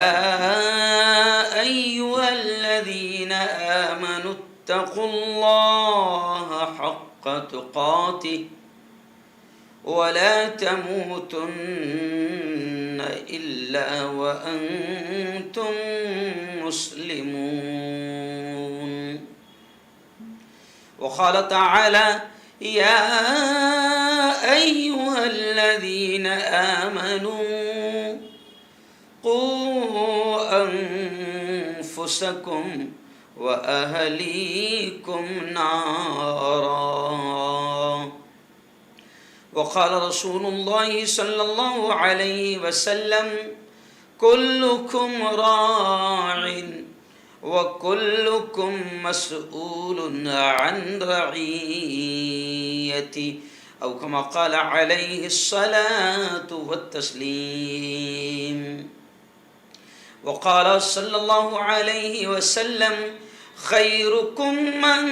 يا أيها الذين آمنوا اتقوا الله حق تقاته ولا تموتن إلا وأنتم مسلمون. وقال تعالى: يا أيها الذين آمنوا قوا أنفسكم وأهليكم نارا. وقال رسول الله صلى الله عليه وسلم: كلكم راع وكلكم مسؤول عن رعيته، أو كما قال عليه الصلاة والتسليم. وقال صلى الله عليه وسلم: خيركم من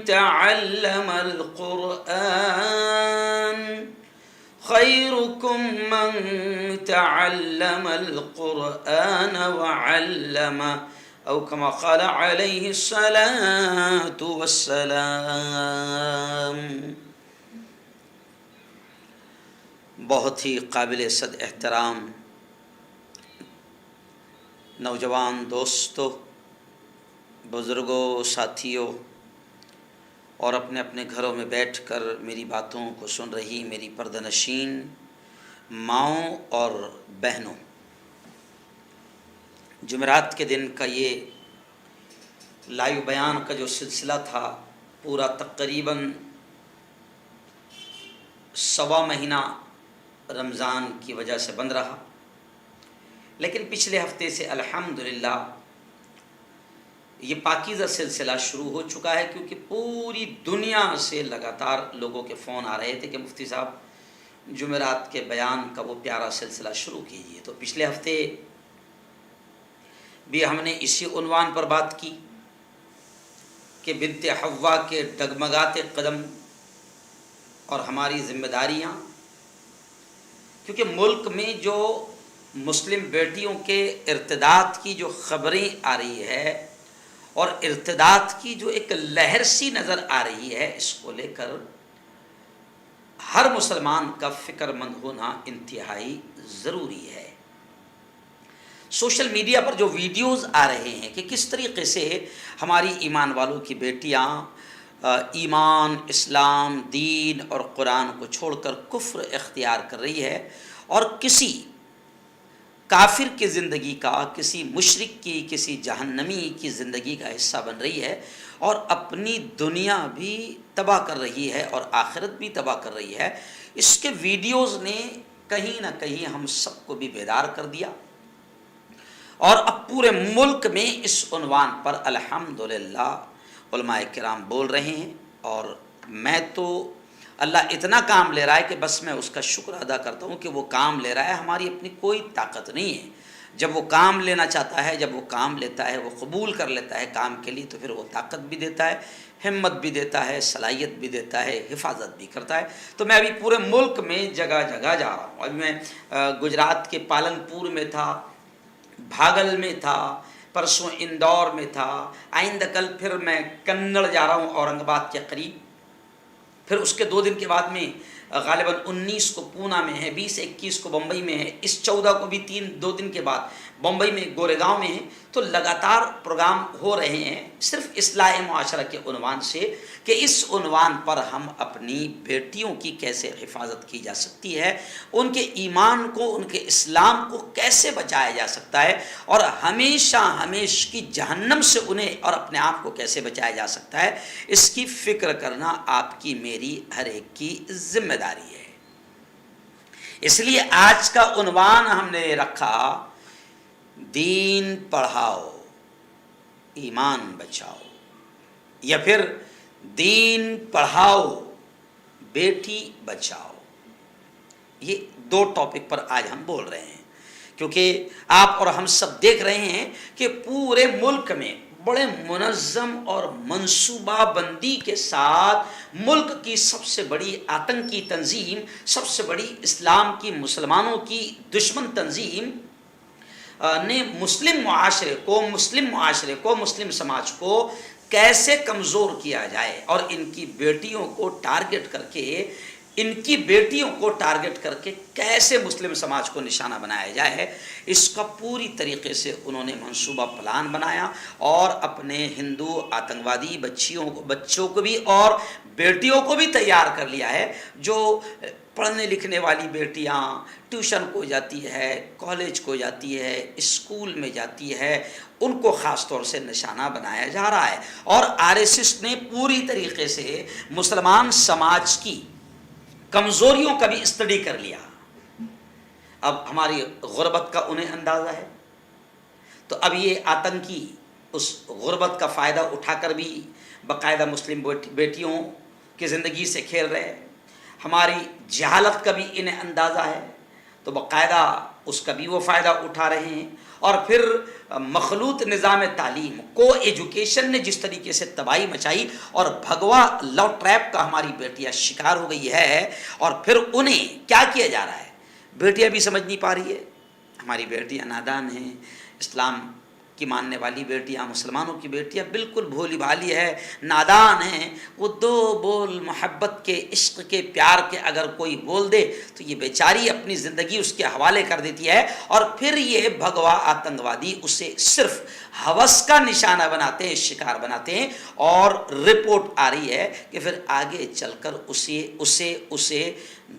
تعلم القرآن خيركم من تعلم القرآن وعلمه، أو كما قال عليه الصلاة والسلام. بہت ہی قابل صد احترام نوجوان دوستوں، بزرگوں، ساتھیوں اور اپنے اپنے گھروں میں بیٹھ کر میری باتوں کو سن رہی میری پردہ نشین ماؤں اور بہنوں، جمعرات کے دن کا یہ لائیو بیان کا جو سلسلہ تھا پورا تقریباً سوا مہینہ رمضان کی وجہ سے بند رہا، لیکن پچھلے ہفتے سے الحمدللہ یہ پاکیزہ سلسلہ شروع ہو چکا ہے، کیونکہ پوری دنیا سے لگاتار لوگوں کے فون آ رہے تھے کہ مفتی صاحب جمعرات کے بیان کا وہ پیارا سلسلہ شروع کیجیے. تو پچھلے ہفتے بھی ہم نے اسی عنوان پر بات کی کہ بنت حوا کے ڈگمگاتے قدم اور ہماری ذمہ داریاں، کیونکہ ملک میں جو مسلم بیٹیوں کے ارتداد کی جو خبریں آ رہی ہے اور ارتداد کی جو ایک لہر سی نظر آ رہی ہے، اس کو لے کر ہر مسلمان کا فکر مند ہونا انتہائی ضروری ہے. سوشل میڈیا پر جو ویڈیوز آ رہے ہیں کہ کس طریقے سے ہماری ایمان والوں کی بیٹیاں ایمان، اسلام، دین اور قرآن کو چھوڑ کر کفر اختیار کر رہی ہے اور کسی کافر کی زندگی کا، کسی مشرک کی، کسی جہنمی کی زندگی کا حصہ بن رہی ہے اور اپنی دنیا بھی تباہ کر رہی ہے اور آخرت بھی تباہ کر رہی ہے. اس کے ویڈیوز نے کہیں نہ کہیں ہم سب کو بھی بیدار کر دیا، اور اب پورے ملک میں اس عنوان پر الحمدللہ علماء کرام بول رہے ہیں. اور میں تو اللہ اتنا کام لے رہا ہے کہ بس میں اس کا شکر ادا کرتا ہوں کہ وہ کام لے رہا ہے، ہماری اپنی کوئی طاقت نہیں ہے. جب وہ کام لینا چاہتا ہے، جب وہ کام لیتا ہے، وہ قبول کر لیتا ہے کام کے لیے، تو پھر وہ طاقت بھی دیتا ہے، ہمت بھی دیتا ہے، صلاحیت بھی دیتا ہے، حفاظت بھی کرتا ہے. تو میں ابھی پورے ملک میں جگہ جگہ جا رہا ہوں. ابھی میں گجرات کے پالن پور میں تھا، بھاگل میں تھا، پرسوں اندور میں تھا، آئندہ کل پھر میں کنڑ جا رہا ہوں اورنگ آباد کے قریب، پھر اس کے 2 دن کے بعد میں غالباً 19 کو پونا میں ہے، 20 21 کو بمبئی میں ہے، اس 14 کو بھی 2 دن کے بعد بمبئی میں گورے گاؤں میں ہے. تو لگاتار پروگرام ہو رہے ہیں صرف اصلاح معاشرہ کے عنوان سے، کہ اس عنوان پر ہم اپنی بیٹیوں کی کیسے حفاظت کی جا سکتی ہے، ان کے ایمان کو، ان کے اسلام کو کیسے بچایا جا سکتا ہے، اور ہمیشہ کی جہنم سے انہیں اور اپنے آپ کو کیسے بچایا جا سکتا ہے. اس کی فکر کرنا آپ کی، میری، ہر ایک کی ذمہ داری ہے. اس لیے آج کا عنوان ہم نے رکھا: دین پڑھاؤ ایمان بچاؤ، یا پھر دین پڑھاؤ بیٹی بچاؤ. یہ 2 ٹاپک پر آج ہم بول رہے ہیں، کیونکہ آپ اور ہم سب دیکھ رہے ہیں کہ پورے ملک میں بڑے منظم اور منصوبہ بندی کے ساتھ ملک کی سب سے بڑی آتنکی تنظیم، سب سے بڑی اسلام کی، مسلمانوں کی دشمن تنظیم نے مسلم معاشرے کو مسلم سماج کو کیسے کمزور کیا جائے اور ان کی بیٹیوں کو ٹارگٹ کر کے کیسے مسلم سماج کو نشانہ بنایا جائے، اس کا پوری طریقے سے انہوں نے منصوبہ پلان بنایا اور اپنے ہندو آتنکوادی بچوں کو بھی اور بیٹیوں کو بھی تیار کر لیا ہے، جو پڑھنے لکھنے والی بیٹیاں ٹیوشن کو جاتی ہے، کالج کو جاتی ہے، اسکول میں جاتی ہے، ان کو خاص طور سے نشانہ بنایا جا رہا ہے۔ اور RSS نے پوری طریقے سے مسلمان سماج کی کمزوریوں کا بھی اسٹڈی کر لیا۔ اب ہماری غربت کا انہیں اندازہ ہے، تو اب یہ آتنکی اس غربت کا فائدہ اٹھا کر بھی باقاعدہ مسلم بیٹیوں کی زندگی سے کھیل رہے ہیں۔ ہماری جہالت کا بھی انہیں اندازہ ہے، تو باقاعدہ اس کا بھی وہ فائدہ اٹھا رہے ہیں۔ اور پھر مخلوط نظام تعلیم کو ایجوکیشن نے جس طریقے سے تباہی مچائی اور بھگوا لو ٹریپ کا ہماری بیٹیاں شکار ہو گئی ہے، اور پھر انہیں کیا کیا جا رہا ہے، بیٹیاں بھی سمجھ نہیں پا رہی ہے، ہماری بیٹیاں نادان ہیں، اسلام کی ماننے والی بیٹیاں، مسلمانوں کی بیٹیاں بالکل بھولی بھالی ہے، نادان ہیں، وہ دو بول محبت کے، عشق کے، پیار کے اگر کوئی بول دے تو یہ بیچاری اپنی زندگی اس کے حوالے کر دیتی ہے، اور پھر یہ بھگوا آتنکوادی اسے صرف ہوس کا نشانہ بناتے ہیں، شکار بناتے ہیں، اور رپورٹ آ رہی ہے کہ پھر آگے چل کر اسے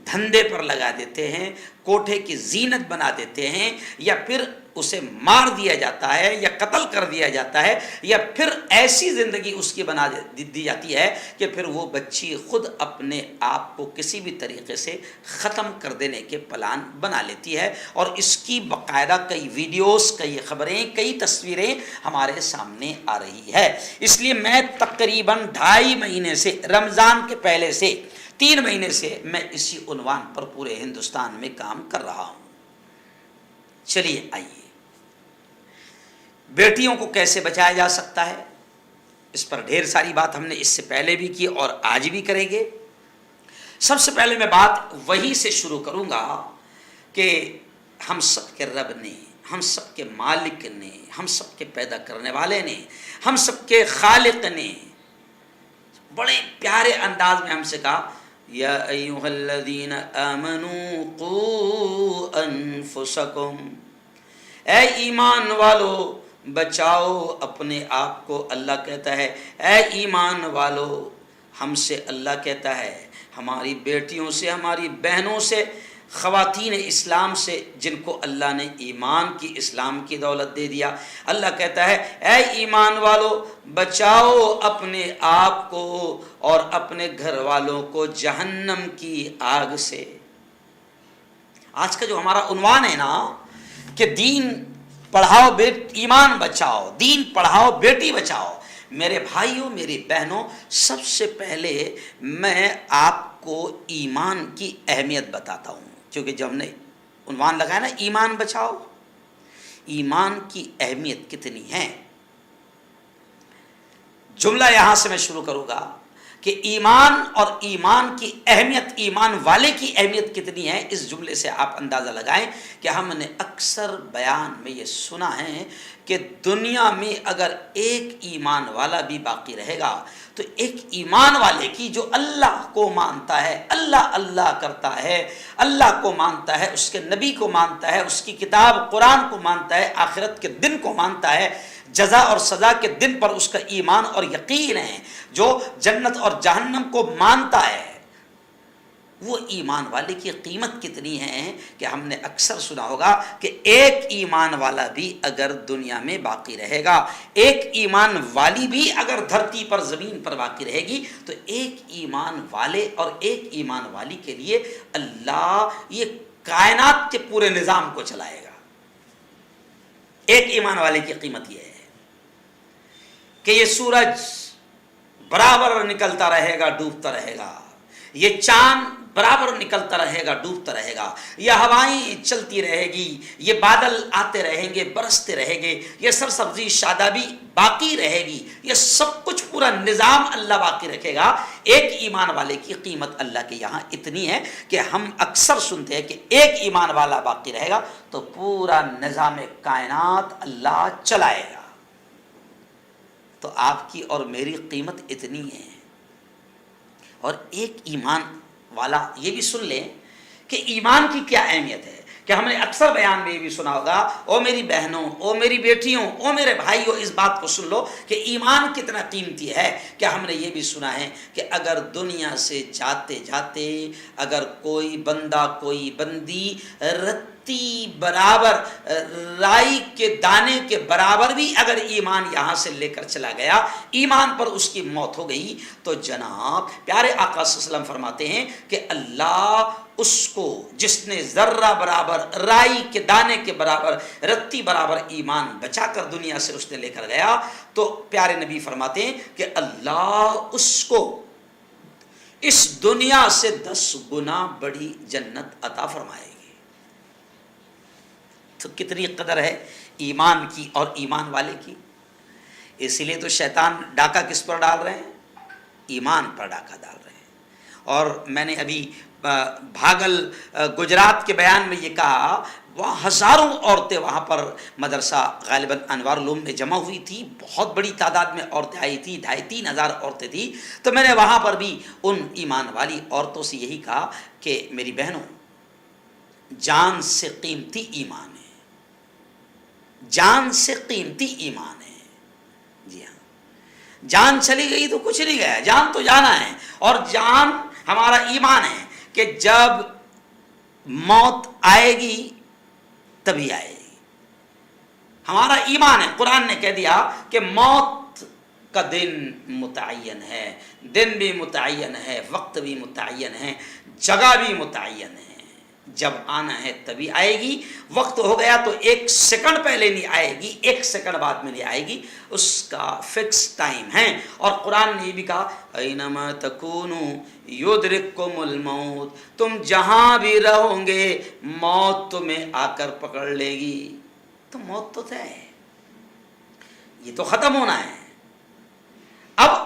دھندے پر لگا دیتے ہیں، کوٹھے کی زینت بنا دیتے ہیں، یا پھر اسے مار دیا جاتا ہے یا قتل کر دیا جاتا ہے، یا پھر ایسی زندگی اس کی بنا دی جاتی ہے کہ پھر وہ بچی خود اپنے آپ کو کسی بھی طریقے سے ختم کر دینے کے پلان بنا لیتی ہے۔ اور اس کی باقاعدہ کئی ویڈیوز، کئی خبریں، کئی تصویریں ہمارے سامنے آ رہی ہے۔ اس لیے میں تقریباً 2.5 مہینے سے، رمضان کے پہلے سے 3 مہینے سے میں اسی عنوان پر پورے ہندوستان میں کام کر رہا ہوں۔ چلیے آئیے، بیٹیوں کو کیسے بچایا جا سکتا ہے، اس پر ڈھیر ساری بات ہم نے اس سے پہلے بھی کی اور آج بھی کریں گے۔ سب سے پہلے میں بات وہی سے شروع کروں گا کہ ہم سب کے رب نے، ہم سب کے مالک نے، ہم سب کے پیدا کرنے والے نے، ہم سب کے خالق نے بڑے پیارے انداز میں ہم سے کہا، یا ایھا الذین آمنوا قوا انفسکم، اے ایمان والو بچاؤ اپنے آپ کو۔ اللہ کہتا ہے اے ایمان والو، ہم سے اللہ کہتا ہے، ہماری بیٹیوں سے، ہماری بہنوں سے، خواتین اسلام سے جن کو اللہ نے ایمان کی، اسلام کی دولت دے دیا، اللہ کہتا ہے اے ایمان والو بچاؤ اپنے آپ کو اور اپنے گھر والوں کو جہنم کی آگ سے۔ آج کا جو ہمارا عنوان ہے نا کہ دین پڑھاؤ ایمان بچاؤ، دین پڑھاؤ بیٹی بچاؤ، میرے بھائیوں میری بہنوں، سب سے پہلے میں آپ کو ایمان کی اہمیت بتاتا ہوں، کیونکہ جب ہم نے عنوان لگایا نا ایمان بچاؤ، ایمان کی اہمیت کتنی ہے۔ جملہ یہاں سے میں شروع کروں گا کہ ایمان اور ایمان کی اہمیت، ایمان والے کی اہمیت کتنی ہے، اس جملے سے آپ اندازہ لگائیں کہ ہم نے اکثر بیان میں یہ سنا ہے کہ دنیا میں اگر ایک ایمان والا بھی باقی رہے گا تو ایک ایمان والے کی جو اللہ کو مانتا ہے، اللہ اللہ کرتا ہے، اللہ کو مانتا ہے، اس کے نبی کو مانتا ہے، اس کی کتاب قرآن کو مانتا ہے، آخرت کے دن کو مانتا ہے، جزا اور سزا کے دن پر اس کا ایمان اور یقین ہے، جو جنت اور جہنم کو مانتا ہے، وہ ایمان والے کی قیمت کتنی ہے کہ ہم نے اکثر سنا ہوگا کہ ایک ایمان والا بھی اگر دنیا میں باقی رہے گا، ایک ایمان والی بھی اگر دھرتی پر زمین پر باقی رہے گی، تو ایک ایمان والے اور ایک ایمان والی کے لیے اللہ یہ کائنات کے پورے نظام کو چلائے گا۔ ایک ایمان والے کی قیمت یہ ہے کہ یہ سورج برابر نکلتا رہے گا، ڈوبتا رہے گا، یہ چاند برابر نکلتا رہے گا، ڈوبتا رہے گا، یہ ہوائیں چلتی رہے گی، یہ بادل آتے رہیں گے، برستے رہیں گے، یہ سرسبزی شادابی باقی رہے گی، یہ سب کچھ پورا نظام اللہ باقی رکھے گا۔ ایک ایمان والے کی قیمت اللہ کے یہاں اتنی ہے کہ ہم اکثر سنتے ہیں کہ ایک ایمان والا باقی رہے گا تو پورا نظام کائنات اللہ چلائے گا۔ تو آپ کی اور میری قیمت اتنی ہے۔ اور ایک ایمان والا، یہ بھی سن لیں کہ ایمان کی کیا اہمیت ہے، کہ ہم نے اکثر بیان میں یہ بھی سنا ہوگا، او میری بہنوں، او میری بیٹیوں، او میرے بھائیوں، اس بات کو سن لو کہ ایمان کتنا قیمتی ہے، کہ ہم نے یہ بھی سنا ہے کہ اگر دنیا سے جاتے جاتے اگر کوئی بندہ کوئی بندی رتی برابر، رائی کے دانے کے برابر بھی اگر ایمان یہاں سے لے کر چلا گیا، ایمان پر اس کی موت ہو گئی، تو جناب پیارے آقا صلی اللہ علیہ وسلم فرماتے ہیں کہ اللہ اس کو، جس نے ذرہ برابر، رائی کے دانے کے برابر، رتی برابر ایمان بچا کر دنیا سے اس نے لے کر گیا، تو پیارے نبی فرماتے ہیں کہ اللہ اس کو اس دنیا سے 10 گنا بڑی جنت عطا فرمائے گی۔ تو کتنی قدر ہے ایمان کی اور ایمان والے کی۔ اسی لیے تو شیطان ڈاکہ کس پر ڈال رہے ہیں؟ ایمان پر ڈاکہ ڈال رہے ہیں۔ اور میں نے ابھی بھاگل گجرات کے بیان میں یہ کہا، وہاں ہزاروں عورتیں وہاں پر مدرسہ غالباً انوار العلوم میں جمع ہوئی تھی، بہت بڑی تعداد میں عورتیں آئی تھی، 2500-3000 عورتیں تھیں۔ تو میں نے وہاں پر بھی ان ایمان والی عورتوں سے یہی کہا کہ میری بہنوں، جان سے قیمتی ایمان ہے، جان سے قیمتی ایمان ہے۔ جی ہاں، جان چلی گئی تو کچھ نہیں گیا، جان تو جانا ہے، اور جان ہمارا ایمان ہے کہ جب موت آئے گی تبھی آئے گی۔ ہمارا ایمان ہے، قرآن نے کہہ دیا کہ موت کا دن متعین ہے، دن بھی متعین ہے، وقت بھی متعین ہے، جگہ بھی متعین ہے۔ جب آنا ہے تبھی آئے گی، وقت ہو گیا تو 1 سیکنڈ پہلے نہیں آئے گی، 1 سیکنڈ بعد میں نہیں آئے گی، اس کا فکس ٹائم ہے۔ اور قرآن نے یہ بھی کہا، اینما تکونوا یدرککم الموت، تم جہاں بھی رہو گے موت تمہیں آ کر پکڑ لے گی۔ تو موت تو طے ہے، یہ تو ختم ہونا ہے۔ اب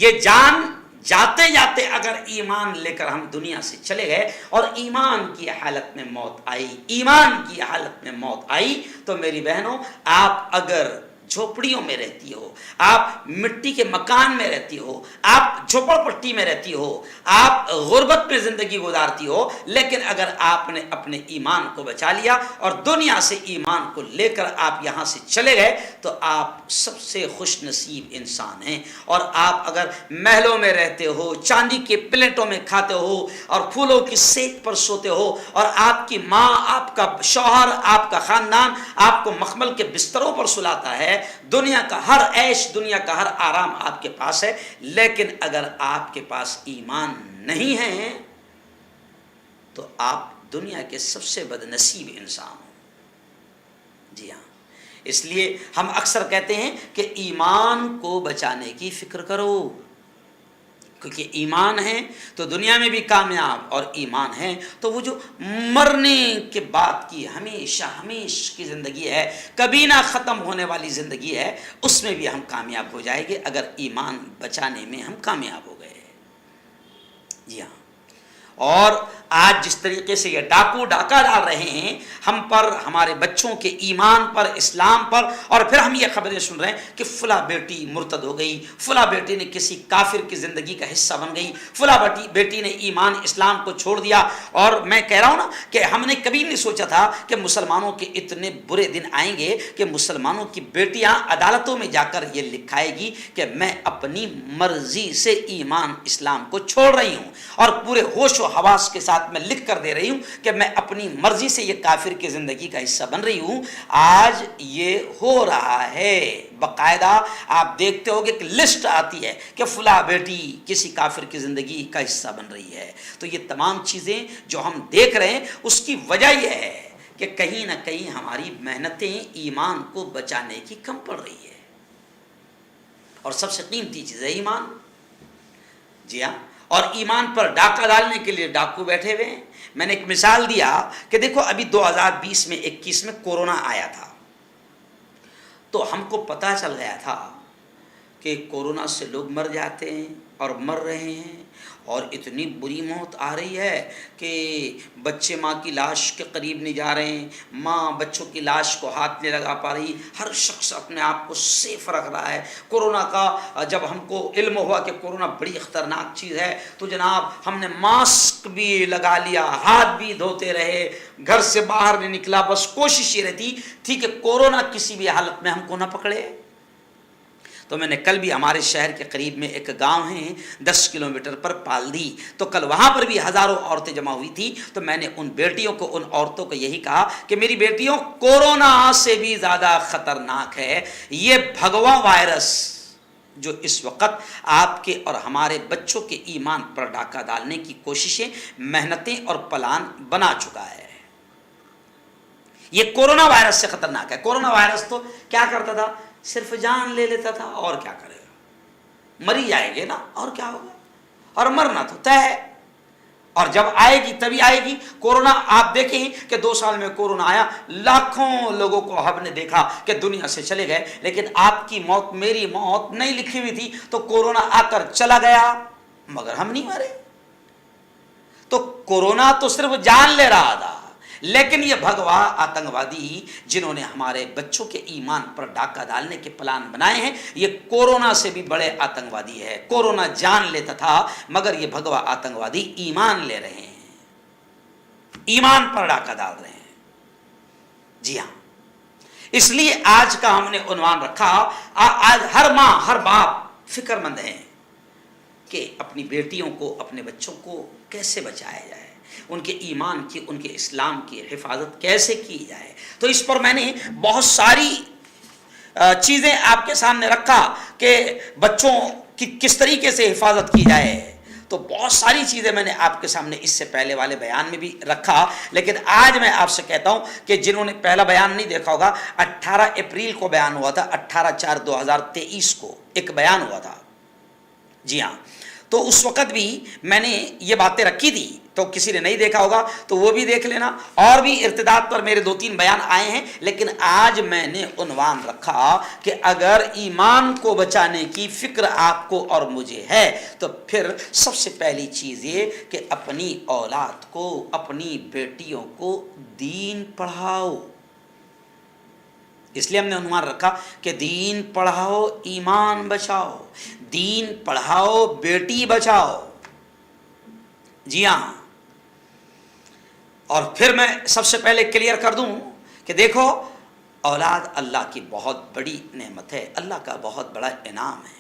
یہ جان جاتے جاتے اگر ایمان لے کر ہم دنیا سے چلے گئے اور ایمان کی حالت میں موت آئی، ایمان کی حالت میں موت آئی، تو میری بہنوں، آپ اگر جھوپڑیوں میں رہتی ہو، آپ مٹی کے مکان میں رہتی ہو، آپ جھوپڑ پٹی میں رہتی ہو، آپ غربت میں زندگی گزارتی ہو، لیکن اگر آپ نے اپنے ایمان کو بچا لیا اور دنیا سے ایمان کو لے کر آپ یہاں سے چلے گئے، تو آپ سب سے خوش نصیب انسان ہیں۔ اور آپ اگر محلوں میں رہتے ہو، چاندی کے پلیٹوں میں کھاتے ہو اور پھولوں کی سیک پر سوتے ہو، اور آپ کی ماں، آپ کا شوہر، آپ کا خاندان آپ کو مخمل کے بستروں پر سلاتا ہے، دنیا کا ہر عیش، دنیا کا ہر آرام آپ کے پاس ہے، لیکن اگر آپ کے پاس ایمان نہیں ہے تو آپ دنیا کے سب سے بد نصیب انسان ہو۔ جی ہاں، اس لیے ہم اکثر کہتے ہیں کہ ایمان کو بچانے کی فکر کرو، کیونکہ ایمان ہے تو دنیا میں بھی کامیاب، اور ایمان ہے تو وہ جو مرنے کے بعد کی ہمیشہ ہمیشہ کی زندگی ہے، کبھی نہ ختم ہونے والی زندگی ہے، اس میں بھی ہم کامیاب ہو جائیں گے اگر ایمان بچانے میں ہم کامیاب ہو گئے۔ جی ہاں، اور آج جس طریقے سے یہ ڈاکو ڈاکہ ڈال رہے ہیں ہم پر، ہمارے بچوں کے ایمان پر، اسلام پر، اور پھر ہم یہ خبریں سن رہے ہیں کہ فلاں بیٹی مرتد ہو گئی، فلاں بیٹی نے کسی کافر کی زندگی کا حصہ بن گئی، فلاں بیٹی نے ایمان اسلام کو چھوڑ دیا۔ اور میں کہہ رہا ہوں نا کہ ہم نے کبھی نہیں سوچا تھا کہ مسلمانوں کے اتنے برے دن آئیں گے کہ مسلمانوں کی بیٹیاں عدالتوں میں جا کر یہ لکھائے گی کہ میں اپنی مرضی سے ایمان اسلام کو چھوڑ رہی ہوں، اور پورے ہوش و حواس کے ساتھ میں لکھ کر دے رہی ہوں کہ میں اپنی مرضی سے یہ کافر کی زندگی کا حصہ بن رہی ہوں۔ آج یہ ہو رہا ہے، باقاعدہ آپ دیکھتے ہو کہ ایک لسٹ آتی ہے کہ فلاں بیٹی کسی کافر کی زندگی کا حصہ بن رہی ہے۔ تو یہ تمام چیزیں جو ہم دیکھ رہے ہیں اس کی وجہ یہ ہے کہ کہیں نہ کہیں ہماری محنتیں ایمان کو بچانے کی کم پڑ رہی ہے، اور سب سے قیمتی چیز ہے ایمان۔ جی ہاں، اور ایمان پر ڈاکہ ڈالنے کے لیے ڈاکو بیٹھے ہوئے ہیں۔ میں نے ایک مثال دیا کہ دیکھو ابھی 2020 میں 21 میں کورونا آیا تھا، تو ہم کو پتہ چل گیا تھا کہ کورونا سے لوگ مر جاتے ہیں اور مر رہے ہیں، اور اتنی بری موت آ رہی ہے کہ بچے ماں کی لاش کے قریب نہیں جا رہے ہیں، ماں بچوں کی لاش کو ہاتھ نہیں لگا پا رہی، ہر شخص اپنے آپ کو سیف رکھ رہا ہے۔ کورونا کا جب ہم کو علم ہوا کہ کورونا بڑی خطرناک چیز ہے تو جناب ہم نے ماسک بھی لگا لیا، ہاتھ بھی دھوتے رہے، گھر سے باہر نہیں نکلا، بس کوشش یہ رہتی تھی کہ کورونا کسی بھی حالت میں ہم کو نہ پکڑے۔ تو میں نے کل بھی ہمارے شہر کے قریب میں ایک گاؤں ہے 10 کلومیٹر پر پالدی، تو کل وہاں پر بھی ہزاروں عورتیں جمع ہوئی تھی، تو میں نے ان بیٹیوں کو، ان عورتوں کو یہی کہا کہ میری بیٹیوں، کورونا سے بھی زیادہ خطرناک ہے یہ بھگوا وائرس جو اس وقت آپ کے اور ہمارے بچوں کے ایمان پر ڈاکہ ڈالنے کی کوششیں، محنتیں اور پلان بنا چکا ہے۔ یہ کورونا وائرس سے خطرناک ہے۔ کورونا وائرس تو کیا کرتا تھا؟ صرف جان لے لیتا تھا، اور کیا کرے گا؟ مری جائے گے نا، اور کیا ہوگا؟ اور مرنا تو طے ہے، اور جب آئے گی تبھی آئے گی۔ کورونا آپ دیکھیں کہ 2 سال میں کورونا آیا، لاکھوں لوگوں کو ہم نے دیکھا کہ دنیا سے چلے گئے، لیکن آپ کی موت، میری موت نہیں لکھی ہوئی تھی، تو کورونا آ کر چلا گیا مگر ہم نہیں مرے۔ تو کورونا تو صرف جان لے رہا تھا، لیکن یہ بھگوا آتنکوادی جنہوں نے ہمارے بچوں کے ایمان پر ڈاکہ ڈالنے کے پلان بنائے ہیں، یہ کورونا سے بھی بڑے آتنکوادی ہے۔ کورونا جان لیتا تھا مگر یہ بھگوا آتنکوادی ایمان لے رہے ہیں، ایمان پر ڈاکہ ڈال رہے ہیں۔ جی ہاں، اس لیے آج کا ہم نے عنوان رکھا، آج ہر ماں، ہر باپ فکر مند ہیں کہ اپنی بیٹیوں کو، اپنے بچوں کو کیسے بچایا جائے، ان کے ایمان کی، ان کے اسلام کی حفاظت کیسے کی جائے۔ تو اس پر میں نے بہت ساری چیزیں آپ کے سامنے رکھا کہ بچوں کی کس طریقے سے حفاظت کی جائے۔ تو بہت ساری چیزیں میں نے آپ کے سامنے اس سے پہلے والے بیان میں بھی رکھا، لیکن آج میں آپ سے کہتا ہوں کہ جنہوں نے پہلا بیان نہیں دیکھا ہوگا، 18 اپریل کو بیان ہوا تھا، 18/4/2023 کو ایک بیان ہوا تھا۔ جی ہاں، تو اس وقت بھی میں نے یہ باتیں رکھی تھی، تو کسی نے نہیں دیکھا ہوگا تو وہ بھی دیکھ لینا۔ اور بھی ارتداد پر میرے 2-3 بیان آئے ہیں، لیکن آج میں نے عنوان رکھا کہ اگر ایمان کو بچانے کی فکر آپ کو اور مجھے ہے تو پھر سب سے پہلی چیز یہ کہ اپنی اولاد کو، اپنی بیٹیوں کو دین پڑھاؤ۔ اس لیے ہم نے عنوان رکھا کہ دین پڑھاؤ ایمان بچاؤ، دین پڑھاؤ بیٹی بچاؤ۔ جی ہاں، اور پھر میں سب سے پہلے کلیئر کر دوں کہ دیکھو، اولاد اللہ کی بہت بڑی نعمت ہے، اللہ کا بہت بڑا انعام ہے۔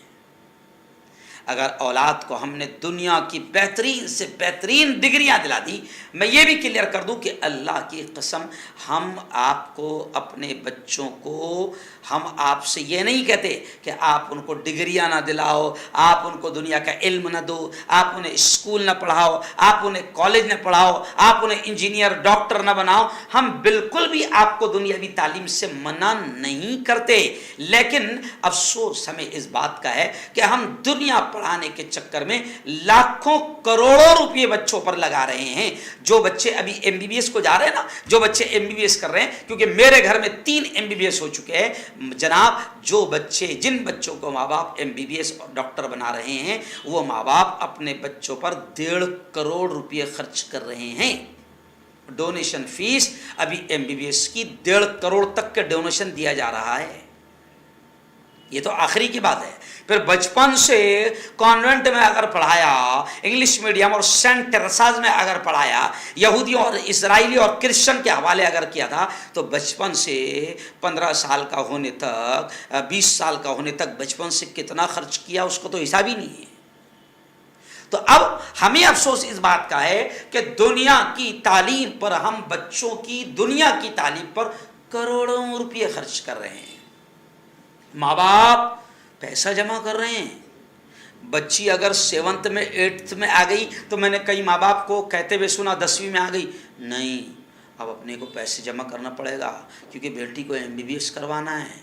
اگر اولاد کو ہم نے دنیا کی بہترین سے بہترین ڈگریاں دلا دی، میں یہ بھی کلیئر کر دوں کہ اللہ کی قسم، ہم آپ کو، اپنے بچوں کو، ہم آپ سے یہ نہیں کہتے کہ آپ ان کو ڈگریاں نہ دلاؤ، آپ ان کو دنیا کا علم نہ دو، آپ انہیں اسکول نہ پڑھاؤ، آپ انہیں کالج نہ پڑھاؤ، آپ انہیں انجینئر، ڈاکٹر نہ بناؤ۔ ہم بالکل بھی آپ کو دنیاوی تعلیم سے منع نہیں کرتے، لیکن افسوس ہمیں اس بات کا ہے کہ ہم دنیا پڑھانے کے چکر میں لاکھوں کروڑوں روپے بچوں پر لگا رہے ہیں۔ جو بچے ابھی MBBS کو جا رہے ہیں نا، جو بچے MBBS کر رہے ہیں، کیونکہ میرے گھر میں 3 MBBS ہو چکے ہیں جناب، جو بچے، جن بچوں کو ماں باپ MBBS اور ڈاکٹر بنا رہے ہیں، وہ ماں باپ اپنے بچوں پر 1.5 کروڑ روپے خرچ کر رہے ہیں۔ ڈونیشن فیس ابھی MBBS کی 1.5 کروڑ تک کے ڈونیشن دیا جا رہا ہے۔ یہ تو آخری کی بات ہے۔ پھر بچپن سے کانوینٹ میں اگر پڑھایا، انگلش میڈیم اور سینٹ ٹیریساز میں اگر پڑھایا، یہودیوں اور اسرائیلی اور کرسچن کے حوالے اگر کیا تھا، تو بچپن سے 15 سال کا ہونے تک، 20 سال کا ہونے تک بچپن سے کتنا خرچ کیا اس کو تو حساب ہی نہیں ہے۔ تو اب ہمیں افسوس اس بات کا ہے کہ دنیا کی تعلیم پر، ہم بچوں کی دنیا کی تعلیم پر کروڑوں روپے خرچ کر رہے ہیں۔ ماں باپ پیسہ جمع کر رہے ہیں۔ بچی اگر 7th میں 8th میں آ گئی تو میں نے کئی ماں باپ کو کہتے ہوئے سنا 10ویں میں آ گئی، نہیں اب اپنے کو پیسے جمع کرنا پڑے گا کیونکہ بیٹی کو MBBS کروانا ہے۔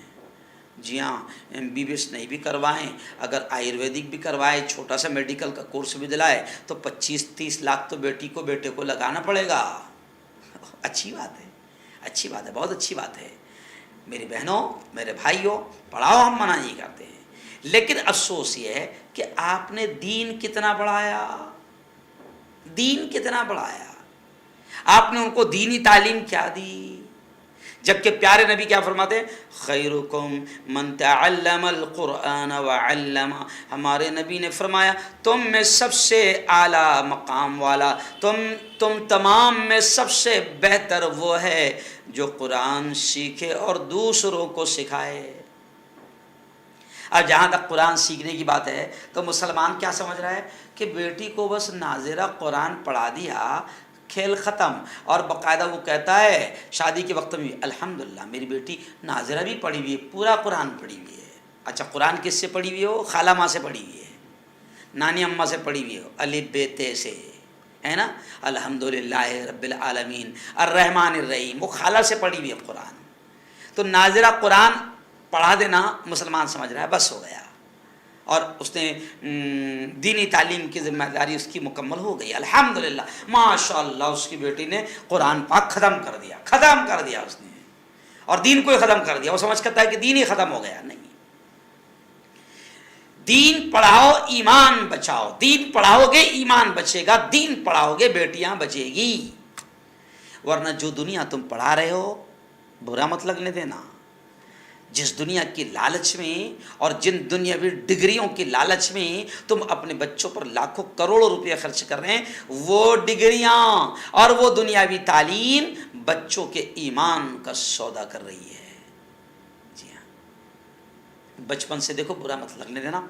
جی ہاں، MBBS نہیں بھی کروائیں، اگر آیورویدک بھی کروائے، چھوٹا سا میڈیکل کا کورس بھی دلائے تو 25-30 لاکھ تو بیٹے کو لگانا پڑے گا۔ اچھی بات ہے، اچھی بات ہے، بہت اچھی بات ہے۔ میری بہنوں، میرے بھائیوں، پڑھاؤ، ہم منع نہیں کرتے ہیں، لیکن افسوس یہ ہے کہ آپ نے دین کتنا بڑھایا، دین کتنا بڑھایا، آپ نے ان کو دینی تعلیم کیا دی؟ جبکہ پیارے نبی کیا فرماتے ہیں؟ خیرکم من تعلم القرآن وعلم، ہمارے نبی نے فرمایا تم میں سب سے اعلیٰ مقام والا، تم تمام میں سب سے بہتر وہ ہے جو قرآن سیکھے اور دوسروں کو سکھائے۔ اب جہاں تک قرآن سیکھنے کی بات ہے تو مسلمان کیا سمجھ رہا ہے کہ بیٹی کو بس ناظرہ قرآن پڑھا دیا، کھیل ختم، اور باقاعدہ وہ کہتا ہے شادی کے وقت میں الحمدللہ میری بیٹی ناظرہ بھی پڑھی ہوئی ہے، پورا قرآن پڑھی ہوئی ہے۔ اچھا، قرآن کس سے پڑھی ہوئی ہو؟ خالہ ماں سے پڑھی ہوئی ہے، نانی اماں سے پڑھی ہوئی ہو، الف ب ت سے، ہے نا، الحمدللہ رب العالمین الرحمن الرحیم، وہ خالہ سے پڑھی ہوئی ہے قرآن۔ تو ناظرہ قرآن پڑھا دینا مسلمان سمجھ رہا ہے بس ہو گیا، اور اس نے دینی تعلیم کی ذمہ داری اس کی مکمل ہو گئی، الحمدللہ ماشاءاللہ اس کی بیٹی نے قرآن پاک ختم کر دیا اس نے، اور دین کو ہی ختم کر دیا۔ وہ سمجھ کرتا ہے کہ دین ہی ختم ہو گیا، نہیں، دین پڑھاؤ ایمان بچاؤ، دین پڑھاؤ گے ایمان بچے گا، دین پڑھاؤ گے بیٹیاں بچے گی، ورنہ جو دنیا تم پڑھا رہے ہو برا مت لگنے دینا۔ جس دنیا کی لالچ میں اور جن دنیاوی ڈگریوں کی لالچ میں تم اپنے بچوں پر لاکھوں کروڑوں روپے خرچ کر رہے ہیں، وہ ڈگریاں اور وہ دنیاوی تعلیم بچوں کے ایمان کا سودا کر رہی ہے۔ جی ہاں، بچپن سے دیکھو، برا مت لگنے دینا۔